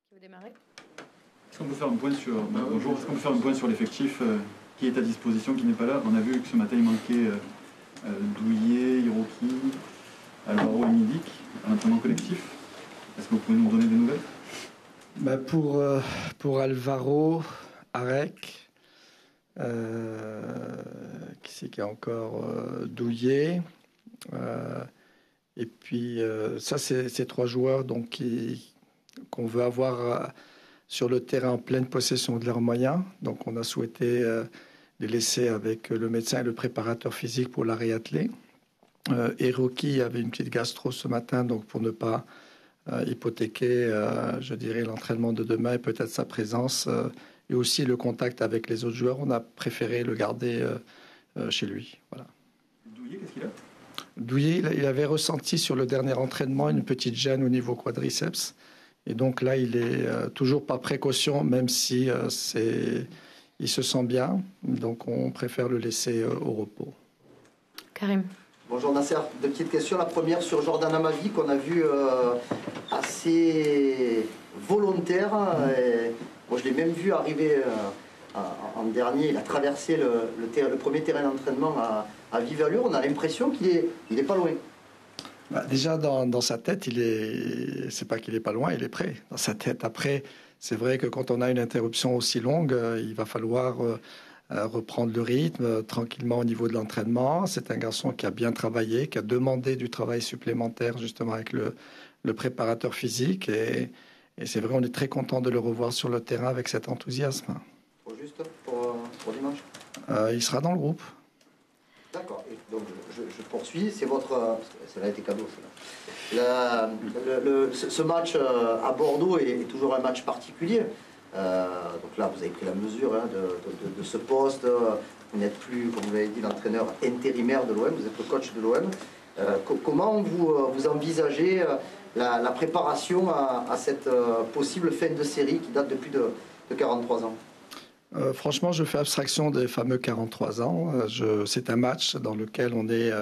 Qui veut démarrer? Est-ce qu'on peut faire un point sur, bonjour, est-ce qu'on peut faire un point sur l'effectif qui est à disposition, qui n'est pas là? On a vu que ce matin il manquait Douillet, Hiroki, Alvaro et Milik à l'entraînement collectif. Est-ce que vous pouvez nous donner des nouvelles? Pour Alvaro, Arek, qui c'est qu'il y a encore Douillet, et puis ça c'est ces trois joueurs donc qu'on veut avoir sur le terrain en pleine possession de leurs moyens. Donc on a souhaité les laisser avec le médecin et le préparateur physique pour la réatteler. Hiroki avait une petite gastro ce matin, donc pour ne pas hypothéquer, je dirais, l'entraînement de demain et peut-être sa présence et aussi le contact avec les autres joueurs. On a préféré le garder chez lui. Voilà. Douillet, qu'est-ce qu'il a? Douillet, il avait ressenti sur le dernier entraînement une petite gêne au niveau quadriceps. Et donc là, il est toujours par précaution, même si il se sent bien. Donc on préfère le laisser au repos. Karim. Bonjour Nasser, deux petites questions. La première sur Jordan Amavi qu'on a vu assez volontaire. Et, moi je l'ai même vu arriver en dernier. Il a traversé le premier terrain d'entraînement à vive allure. On a l'impression qu'il est pas loin. Déjà dans sa tête, c'est pas qu'il est pas loin, il est prêt. Dans sa tête. Après, c'est vrai que quand on a une interruption aussi longue, il va falloir reprendre le rythme tranquillement au niveau de l'entraînement. C'est un garçon qui a bien travaillé, qui a demandé du travail supplémentaire justement avec le préparateur physique. Et c'est vrai, on est très content de le revoir sur le terrain avec cet enthousiasme. Pour dimanche il sera dans le groupe. D'accord. Donc je poursuis. C'est votre... Ça a été cadeau, cela. Ce match à Bordeaux est toujours un match particulier. Donc là, vous avez pris la mesure de ce poste. Vous n'êtes plus, comme vous l'avez dit, l'entraîneur intérimaire de l'OM. Vous êtes le coach de l'OM. Comment vous envisagez la préparation à cette possible fin de série qui date de plus de 43 ans? Franchement, je fais abstraction des fameux 43 ans. C'est un match dans lequel on est,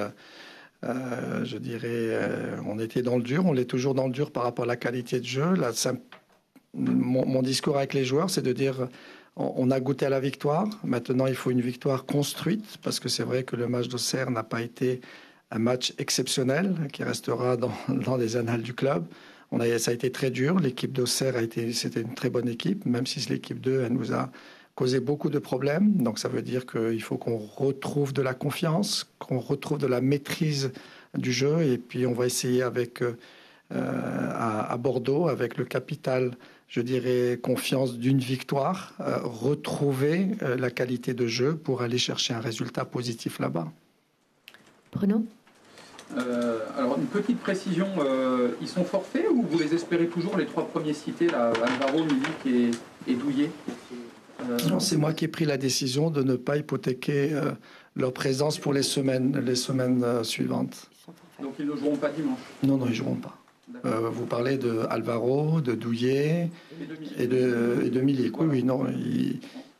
je dirais, on était dans le dur. On l'est toujours dans le dur par rapport à la qualité de jeu. Là, mon discours avec les joueurs, c'est de dire on a goûté à la victoire. Maintenant, il faut une victoire construite parce que c'est vrai que le match d'Auxerre n'a pas été un match exceptionnel qui restera dans les annales du club. Ça a été très dur. L'équipe d'Auxerre c'était une très bonne équipe, même si l'équipe 2, elle nous a causé beaucoup de problèmes. Donc ça veut dire qu'il faut qu'on retrouve de la confiance, qu'on retrouve de la maîtrise du jeu. Et puis on va essayer à Bordeaux, avec le capital, je dirais, confiance d'une victoire, retrouver la qualité de jeu pour aller chercher un résultat positif là-bas. Bruno? Alors une petite précision, ils sont forfaits ou vous les espérez toujours, les trois premiers cités, là, Alvaro, Milik et Douillet? Non, c'est moi qui ai pris la décision de ne pas hypothéquer leur présence pour les semaines suivantes. Donc ils ne joueront pas dimanche? Non, ils ne joueront pas. Vous parlez de Alvaro, de Douillet et de Milik. Oui, non,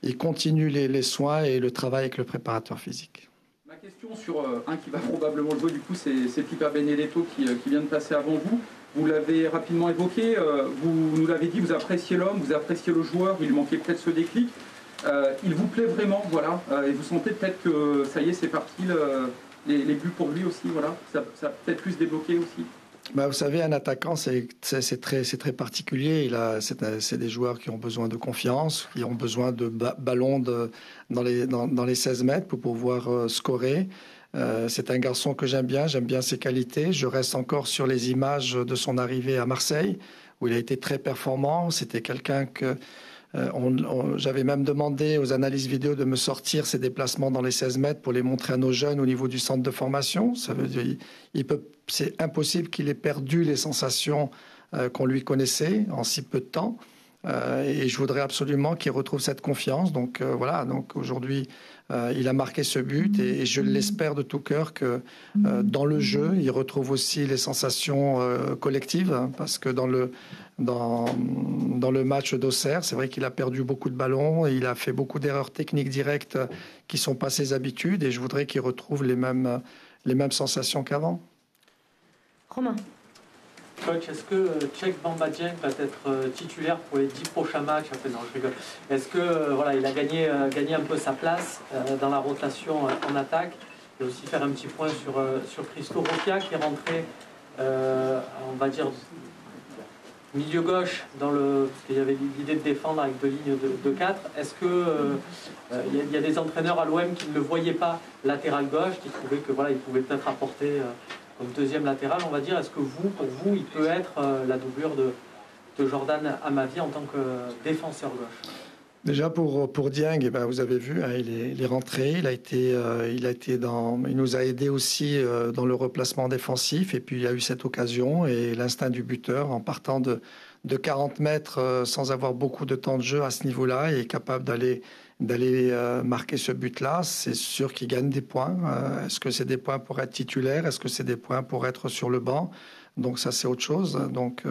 ils continuent les soins et le travail avec le préparateur physique. Ma question sur un qui va probablement jouer, du coup, c'est Pipa Benedetto qui vient de passer avant vous. Vous l'avez rapidement évoqué, vous nous l'avez dit, vous appréciez l'homme, vous appréciez le joueur, il lui manquait peut-être ce déclic. Il vous plaît vraiment, voilà, et vous sentez peut-être que ça y est, c'est parti, les buts pour lui aussi, voilà, ça a peut-être plus débloqué aussi. Vous savez, un attaquant, c'est très particulier. C'est des joueurs qui ont besoin de confiance, qui ont besoin de ballons dans les 16 mètres pour pouvoir scorer. C'est un garçon que j'aime bien ses qualités. Je reste encore sur les images de son arrivée à Marseille, où il a été très performant. C'était quelqu'un que j'avais même demandé aux analyses vidéo de me sortir ses déplacements dans les 16 mètres pour les montrer à nos jeunes au niveau du centre de formation. Ça veut dire c'est impossible qu'il ait perdu les sensations qu'on lui connaissait en si peu de temps. Et je voudrais absolument qu'il retrouve cette confiance. Donc voilà, donc aujourd'hui, il a marqué ce but et je l'espère de tout cœur que dans le jeu, il retrouve aussi les sensations collectives, hein, parce que dans le match d'Auxerre, c'est vrai qu'il a perdu beaucoup de ballons et il a fait beaucoup d'erreurs techniques directes qui ne sont pas ses habitudes et je voudrais qu'il retrouve les mêmes sensations qu'avant. Romain. Coach, est-ce que Cheikh Bamba Dieng va être titulaire pour les 10 prochains matchs? Après, non, je rigole. Est-ce que voilà, il a gagné un peu sa place dans la rotation en attaque? Et aussi faire un petit point sur Christo Roquia qui est rentré, on va dire, milieu gauche, parce qu'il y avait l'idée de défendre avec 2 lignes de 4. Est-ce qu'il y a des entraîneurs à l'OM qui ne le voyaient pas latéral gauche, qui trouvaient que voilà, il pouvait peut-être apporter comme deuxième latéral, on va dire. Est-ce que pour vous, il peut être la doublure de Jordan Amavi en tant que défenseur gauche? Déjà pour Dieng, eh ben vous avez vu, hein, il est rentré, il nous a aidé aussi dans le replacement défensif, et puis il a eu cette occasion et l'instinct du buteur en partant de 40 mètres sans avoir beaucoup de temps de jeu à ce niveau-là, et est capable d'aller marquer ce but-là. C'est sûr qu'il gagne des points. Est-ce que c'est des points pour être titulaire? Est-ce que c'est des points pour être sur le banc? Donc ça, c'est autre chose. Donc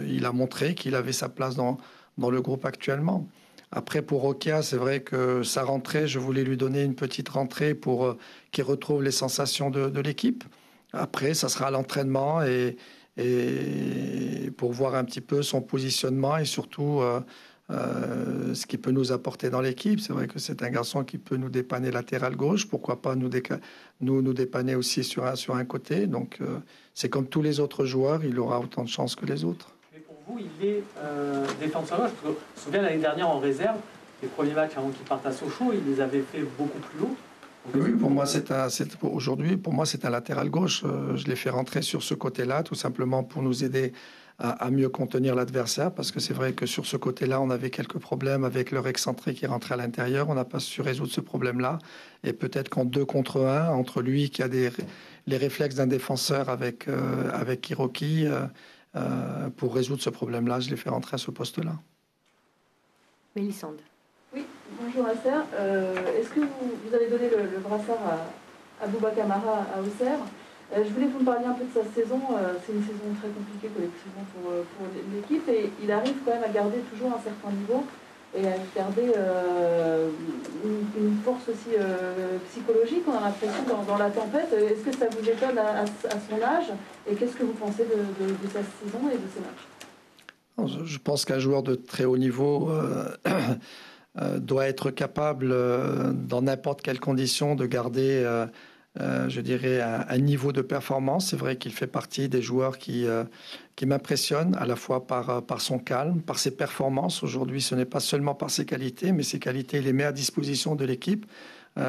il a montré qu'il avait sa place dans le groupe actuellement. Après, pour Roquia, c'est vrai que sa rentrée, je voulais lui donner une petite rentrée pour qu'il retrouve les sensations de l'équipe. Après, ça sera l'entraînement et pour voir un petit peu son positionnement et surtout ce qu'il peut nous apporter dans l'équipe. C'est vrai que c'est un garçon qui peut nous dépanner latéral gauche. Pourquoi pas nous dépanner aussi sur un côté. Donc, c'est comme tous les autres joueurs, il aura autant de chance que les autres. Vous, il est défenseur gauche. Je me souviens l'année dernière en réserve, les premiers matchs avant qu'il parte à Sochaux, il les avait fait beaucoup plus haut. Oui, pour moi, aujourd'hui, pour moi, c'est un latéral gauche. Je l'ai fait rentrer sur ce côté-là, tout simplement pour nous aider à mieux contenir l'adversaire, parce que c'est vrai que sur ce côté-là, on avait quelques problèmes avec leur excentré qui rentrait à l'intérieur. On n'a pas su résoudre ce problème-là. Et peut-être qu'en 2 contre 1, entre lui qui a les réflexes d'un défenseur avec Hiroki, pour résoudre ce problème-là, je l'ai fait rentrer à ce poste-là. Mélissande. Oui, bonjour Nasser. Est-ce que vous avez donné le brassard à Bouba Camara à Auxerre? Je voulais que vous me parliez un peu de sa saison. C'est une saison très compliquée collectivement pour l'équipe, et il arrive quand même à garder toujours un certain niveau et à garder une force aussi psychologique. On a l'impression dans la tempête. Est-ce que ça vous étonne à son âge? Et qu'est-ce que vous pensez de sa saison et de ses matchs? Je pense qu'un joueur de très haut niveau doit être capable, dans n'importe quelle condition, de garder, je dirais, un niveau de performance. C'est vrai qu'il fait partie des joueurs qui m'impressionnent, à la fois par son calme, par ses performances. Aujourd'hui, ce n'est pas seulement par ses qualités, mais ses qualités, il les met à disposition de l'équipe.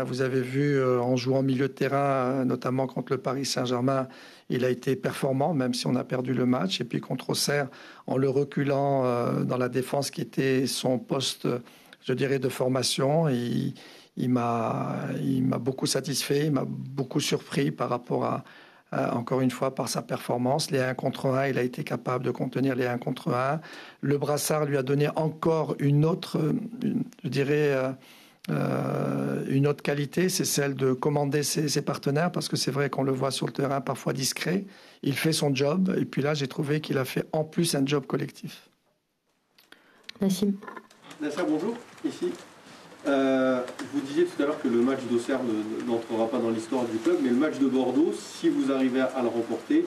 Vous avez vu, en jouant milieu de terrain, notamment contre le Paris Saint-Germain, il a été performant, même si on a perdu le match. Et puis contre Auxerre, en le reculant dans la défense qui était son poste, je dirais, de formation, il m'a beaucoup satisfait, il m'a beaucoup surpris par rapport à, encore une fois, par sa performance. Les 1 contre 1, il a été capable de contenir les 1 contre 1. Le brassard lui a donné encore une autre, je dirais, une autre qualité, c'est celle de commander ses partenaires, parce que c'est vrai qu'on le voit sur le terrain parfois discret. Il fait son job, et puis là, j'ai trouvé qu'il a fait en plus un job collectif. Nassim. Nasser, bonjour, ici. Vous disiez tout à l'heure que le match d'Auxerre n'entrera pas dans l'histoire du club, mais le match de Bordeaux, si vous arrivez à le remporter,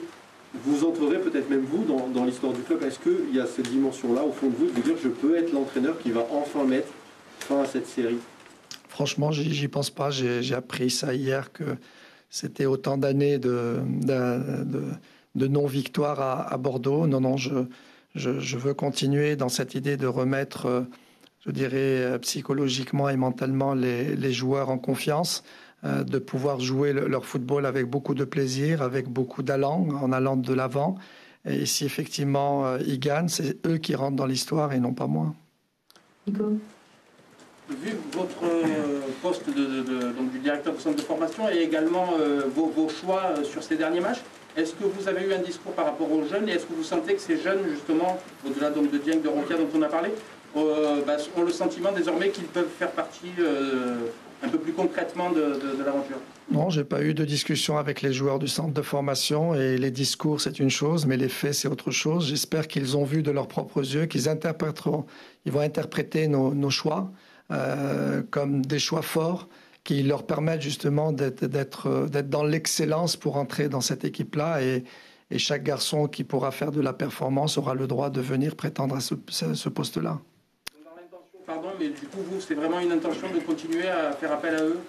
vous entrerez peut-être même vous dans l'histoire du club. Est-ce qu'il y a cette dimension-là au fond de vous, de vous dire je peux être l'entraîneur qui va enfin mettre fin à cette série? Franchement, j'y pense pas. J'ai appris ça hier, que c'était autant d'années de non-victoire à Bordeaux. Non, je veux continuer dans cette idée de remettre, je dirais, psychologiquement et mentalement les joueurs en confiance, de pouvoir jouer leur football avec beaucoup de plaisir, avec beaucoup d'allant, en allant de l'avant. Et si effectivement ils gagnent, c'est eux qui rentrent dans l'histoire et non pas moi. Nico. Vu votre poste donc du directeur du centre de formation et également vos choix sur ces derniers matchs, est-ce que vous avez eu un discours par rapport aux jeunes, et est-ce que vous sentez que ces jeunes, justement, au-delà donc de Dieng, de Roquia dont on a parlé, ont le sentiment désormais qu'ils peuvent faire partie un peu plus concrètement de l'aventure? Non, j'ai pas eu de discussion avec les joueurs du centre de formation, et les discours c'est une chose, mais les faits c'est autre chose. J'espère qu'ils ont vu de leurs propres yeux, qu'ils vont interpréter nos choix comme des choix forts qui leur permettent justement d'être dans l'excellence pour entrer dans cette équipe-là et chaque garçon qui pourra faire de la performance aura le droit de venir prétendre à ce poste-là. Pardon, mais du coup, vous, c'est vraiment une intention de continuer à faire appel à eux?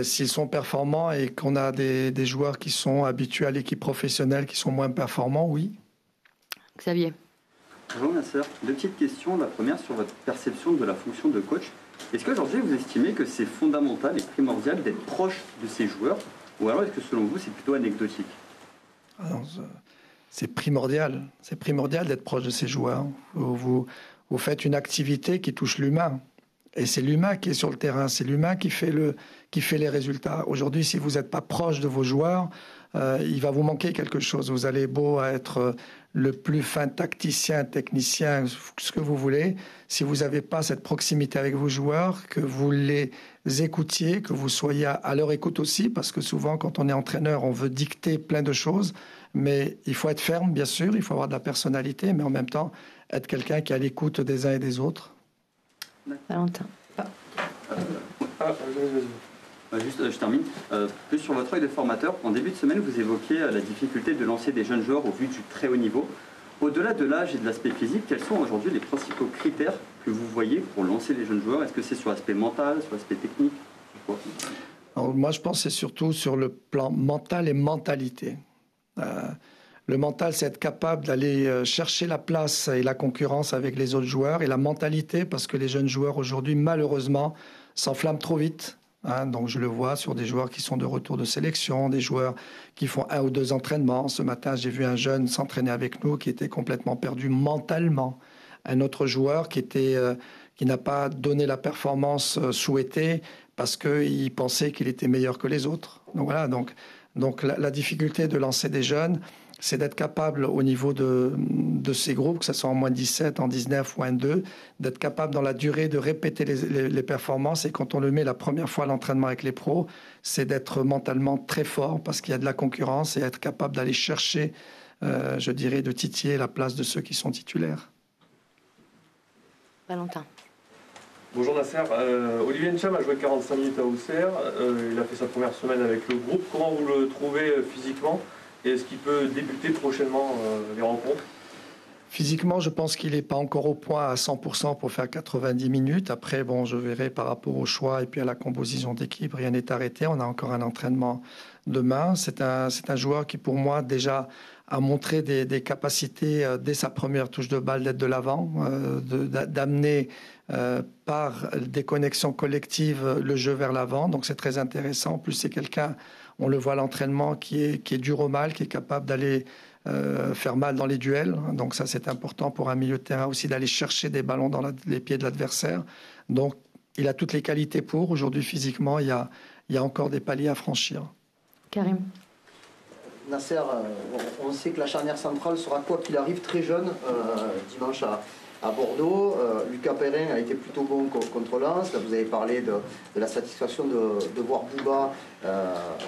S'ils sont performants et qu'on a des joueurs qui sont habitués à l'équipe professionnelle, qui sont moins performants, oui. Xavier. Bonjour Nasser, 2 petites questions. La première sur votre perception de la fonction de coach. Est-ce qu'aujourd'hui vous estimez que c'est fondamental et primordial d'être proche de ces joueurs, ou alors est-ce que selon vous c'est plutôt anecdotique? C'est primordial. C'est primordial d'être proche de ces joueurs. Vous faites une activité qui touche l'humain. Et c'est l'humain qui est sur le terrain, c'est l'humain qui fait les résultats. Aujourd'hui, si vous n'êtes pas proche de vos joueurs, il va vous manquer quelque chose. Vous allez beau être le plus fin tacticien, technicien, ce que vous voulez. Si vous n'avez pas cette proximité avec vos joueurs, que vous les écoutiez, que vous soyez à leur écoute aussi, parce que souvent, quand on est entraîneur, on veut dicter plein de choses. Mais il faut être ferme, bien sûr, il faut avoir de la personnalité, mais en même temps, être quelqu'un qui est à l'écoute des uns et des autres. Valentin. Juste, je termine. Plus sur votre œil de formateur, en début de semaine, vous évoquiez la difficulté de lancer des jeunes joueurs au vu du très haut niveau. Au-delà de l'âge et de l'aspect physique, quels sont aujourd'hui les principaux critères que vous voyez pour lancer les jeunes joueurs? Est-ce que c'est sur l'aspect mental, sur l'aspect technique? Alors, moi, je pense que c'est surtout sur le plan mental et mentalité. Le mental, c'est être capable d'aller chercher la place et la concurrence avec les autres joueurs. Et la mentalité, parce que les jeunes joueurs aujourd'hui, malheureusement, s'enflamment trop vite. Donc je le vois sur des joueurs qui sont de retour de sélection, des joueurs qui font 1 ou 2 entraînements. Ce matin, j'ai vu un jeune s'entraîner avec nous qui était complètement perdu mentalement. Un autre joueur qui n'a pas donné la performance souhaitée parce qu'il pensait qu'il était meilleur que les autres. Donc voilà, donc la difficulté de lancer des jeunes, c'est d'être capable au niveau de ces groupes, que ce soit en moins 17, en 19 ou en 2, d'être capable dans la durée de répéter les performances. Et quand on le met la première fois à l'entraînement avec les pros, c'est d'être mentalement très fort parce qu'il y a de la concurrence et être capable d'aller chercher, je dirais, de titiller la place de ceux qui sont titulaires. Valentin. Bonjour Nasser, Olivier Ncham a joué 45 minutes à Auxerre, il a fait sa première semaine avec le groupe. Comment vous le trouvez physiquement? Et est-ce qu'il peut débuter prochainement les rencontres? Physiquement, je pense qu'il n'est pas encore au point à 100% pour faire 90 minutes. Après, bon, je verrai par rapport au choix et puis à la composition d'équipe. Rien n'est arrêté. On a encore un entraînement demain. C'est un joueur qui, pour moi, déjà a montré des capacités dès sa première touche de balle d'être de l'avant, d'amener par des connexions collectives le jeu vers l'avant. Donc c'est très intéressant. En plus, c'est quelqu'un, on le voit à l'entraînement, qui est dur au mal, qui est capable d'aller faire mal dans les duels. Donc ça, c'est important pour un milieu de terrain aussi, d'aller chercher des ballons dans les pieds de l'adversaire. Donc il a toutes les qualités pour. Aujourd'hui, physiquement, il y a encore des paliers à franchir. Karim. Nasser, on sait que la charnière centrale sera, quoi qu'il arrive, très jeune dimanche à Bordeaux. Lucas Perrin a été plutôt bon contre Lens. Là, vous avez parlé de la satisfaction de voir Bouba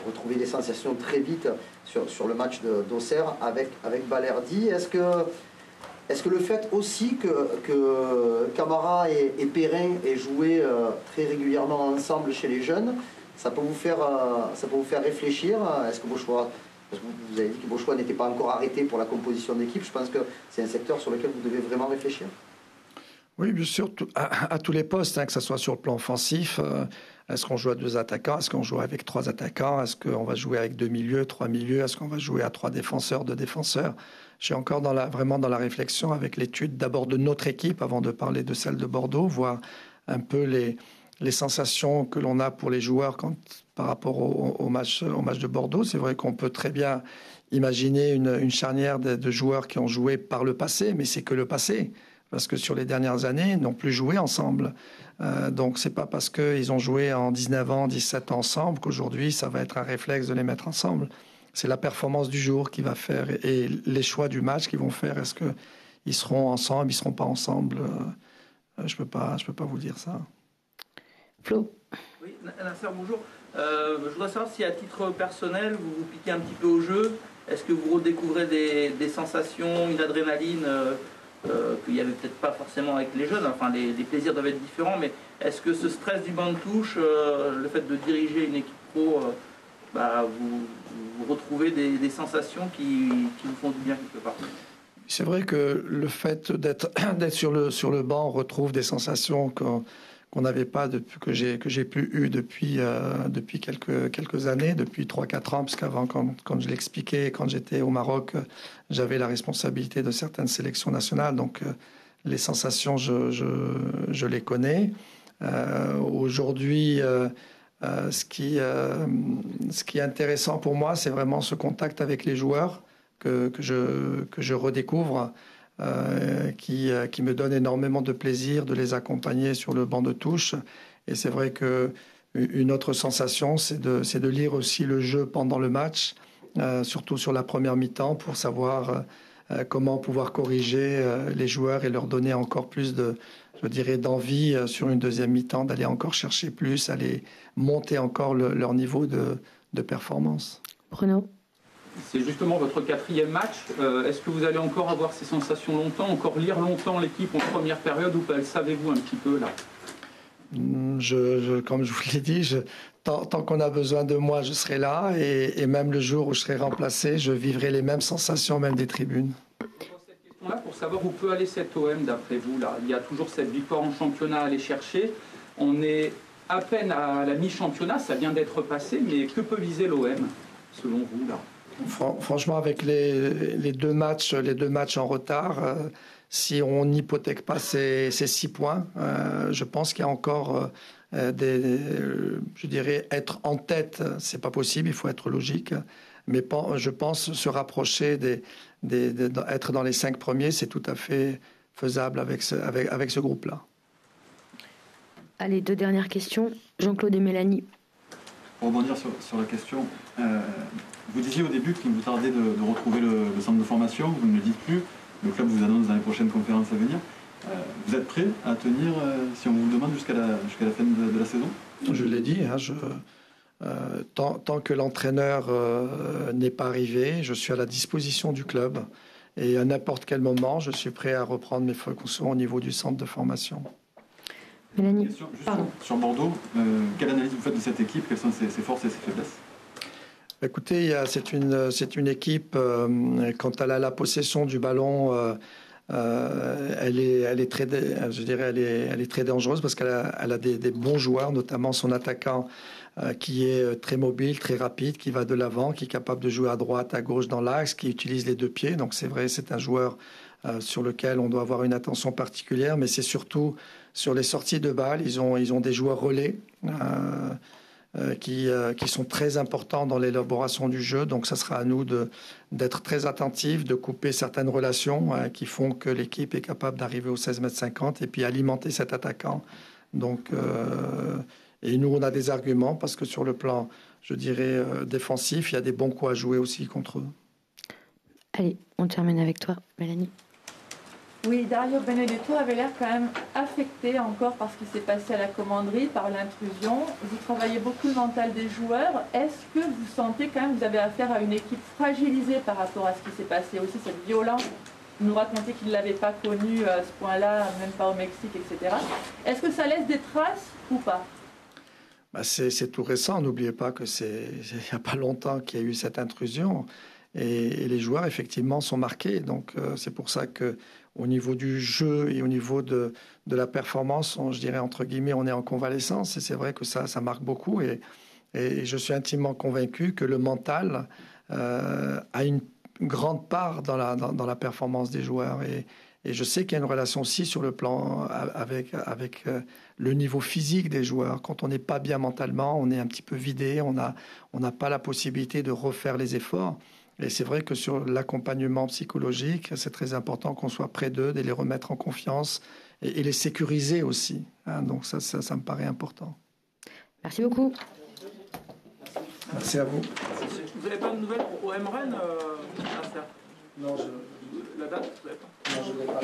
retrouver des sensations très vite sur le match d'Auxerre avec Balerdi. Est-ce que le fait aussi que Camara et Perrin aient joué très régulièrement ensemble chez les jeunes, ça peut vous faire réfléchir? Est-ce que vos choix... Parce que vous avez dit que vos choix n'étaient pas encore arrêtés pour la composition d'équipe. Je pense que c'est un secteur sur lequel vous devez vraiment réfléchir. Oui, bien sûr, à tous les postes, que ce soit sur le plan offensif. Est-ce qu'on joue à 2 attaquants? Est-ce qu'on joue avec 3 attaquants? Est-ce qu'on va jouer avec 2 milieux, 3 milieux? Est-ce qu'on va jouer à 3 défenseurs, 2 défenseurs? Je suis encore vraiment dans la réflexion avec l'étude d'abord de notre équipe avant de parler de celle de Bordeaux, voir un peu les sensations que l'on a pour les joueurs par rapport au match de Bordeaux. C'est vrai qu'on peut très bien imaginer une charnière de joueurs qui ont joué par le passé, mais c'est que le passé. Parce que sur les dernières années, ils n'ont plus joué ensemble. Donc c'est pas parce qu'ils ont joué en 19 ans, 17 ans ensemble qu'aujourd'hui, ça va être un réflexe de les mettre ensemble. C'est la performance du jour qui va faire et les choix du match qui vont faire. Est-ce qu'ils seront ensemble, ils ne seront pas ensemble? Je peux pas vous dire ça. Flo. Oui, Nasser, bonjour. Je voudrais savoir si à titre personnel, vous vous piquez un petit peu au jeu. Est-ce que vous redécouvrez des sensations, une adrénaline qu'il n'y avait peut-être pas forcément avec les jeunes? Enfin, les plaisirs doivent être différents, mais est-ce que ce stress du banc de touche, le fait de diriger une équipe pro, vous retrouvez des sensations qui vous font du bien quelque part. C'est vrai que le fait d'être sur le banc, on retrouve des sensations qu'on n'avait pas que j'ai pu eu depuis quelques années, depuis 3-4 ans, parce qu'avant, quand je l'expliquais, quand j'étais au Maroc, j'avais la responsabilité de certaines sélections nationales, donc les sensations, je les connais. Aujourd'hui, ce qui est intéressant pour moi, c'est vraiment ce contact avec les joueurs que je redécouvre, qui me donne énormément de plaisir de les accompagner sur le banc de touche. Et c'est vrai qu'une autre sensation, c'est de lire aussi le jeu pendant le match, surtout sur la première mi-temps, pour savoir comment pouvoir corriger les joueurs et leur donner encore plus d'envie sur une deuxième mi-temps, d'aller encore chercher plus, aller monter encore leur niveau de performance. Bruno? C'est justement votre 4e match. Est-ce que vous allez encore avoir ces sensations longtemps, encore lire longtemps l'équipe en première période, ou le savez-vous un petit peu là? Comme je vous l'ai dit, tant qu'on a besoin de moi, je serai là, et même le jour où je serai remplacé, je vivrai les mêmes sensations, même des tribunes. Cette question-là, pour savoir où peut aller cet OM d'après vous là. Il y a toujours cette victoire en championnat à aller chercher. On est à peine à la mi-championnat, ça vient d'être passé, mais que peut viser l'OM selon vous là? Franchement, avec les deux matchs en retard, si on n'hypothèque pas ces 6 points, je pense qu'il y a encore je dirais, être en tête, c'est pas possible, il faut être logique. Mais je pense se rapprocher être dans les 5 premiers, c'est tout à fait faisable avec ce groupe-là. Allez, 2 dernières questions. Jean-Claude et Mélanie. Pour rebondir sur la question, vous disiez au début qu'il vous tardait de retrouver le centre de formation, vous ne le dites plus, le club vous annonce dans les prochaines conférences à venir. Vous êtes prêt à tenir, si on vous demande, jusqu'à la fin de la saison? Je l'ai dit, tant que l'entraîneur n'est pas arrivé, je suis à la disposition du club, et à n'importe quel moment, je suis prêt à reprendre mes fonctions au niveau du centre de formation. Mélanie, sur Bordeaux, quelle analyse vous faites de cette équipe? Quelles sont ses forces et ses faiblesses? Écoutez, c'est une équipe, quand elle a la possession du ballon, elle est très dangereuse, parce qu'elle a des bons joueurs, notamment son attaquant qui est très mobile, très rapide, qui va de l'avant, qui est capable de jouer à droite, à gauche dans l'axe, qui utilise les 2 pieds. Donc c'est vrai, c'est un joueur sur lequel on doit avoir une attention particulière, mais c'est surtout sur les sorties de balles. Ils ont des joueurs relais qui sont très importants dans l'élaboration du jeu. Donc ça sera à nous d'être très attentifs, de couper certaines relations qui font que l'équipe est capable d'arriver aux 16,50 m et puis alimenter cet attaquant. Donc, et nous, on a des arguments, parce que sur le plan, je dirais, défensif, il y a des bons coups à jouer aussi contre eux. Allez, on termine avec toi, Mélanie. Oui, Dario Benedetto avait l'air quand même affecté encore par ce qui s'est passé à la commanderie, par l'intrusion. Vous travaillez beaucoup le mental des joueurs. Est-ce que vous sentez quand même que vous avez affaire à une équipe fragilisée par rapport à ce qui s'est passé, aussi cette violence? Vous nous racontez qu'il ne l'avait pas connue à ce point-là, même pas au Mexique, etc. Est-ce que ça laisse des traces ou pas? C'est tout récent. N'oubliez pas que il n'y a pas longtemps qu'il y a eu cette intrusion. Et les joueurs, effectivement, sont marqués. Donc, c'est pour ça qu'au niveau du jeu et au niveau de la performance, je dirais, entre guillemets, on est en convalescence. Et c'est vrai que ça marque beaucoup. Et je suis intimement convaincu que le mental a une grande part dans la performance des joueurs. Et je sais qu'il y a une relation aussi sur le plan avec le niveau physique des joueurs. Quand on n'est pas bien mentalement, on est un petit peu vidé. On n'a pas la possibilité de refaire les efforts. Et c'est vrai que sur l'accompagnement psychologique, c'est très important qu'on soit près d'eux, de les remettre en confiance et les sécuriser aussi. Donc ça me paraît important. Merci beaucoup. Merci à vous. Vous n'avez pas de nouvelles pour OM Rennes Non, la date, vous n'avez pas? Non, je ne l'ai pas.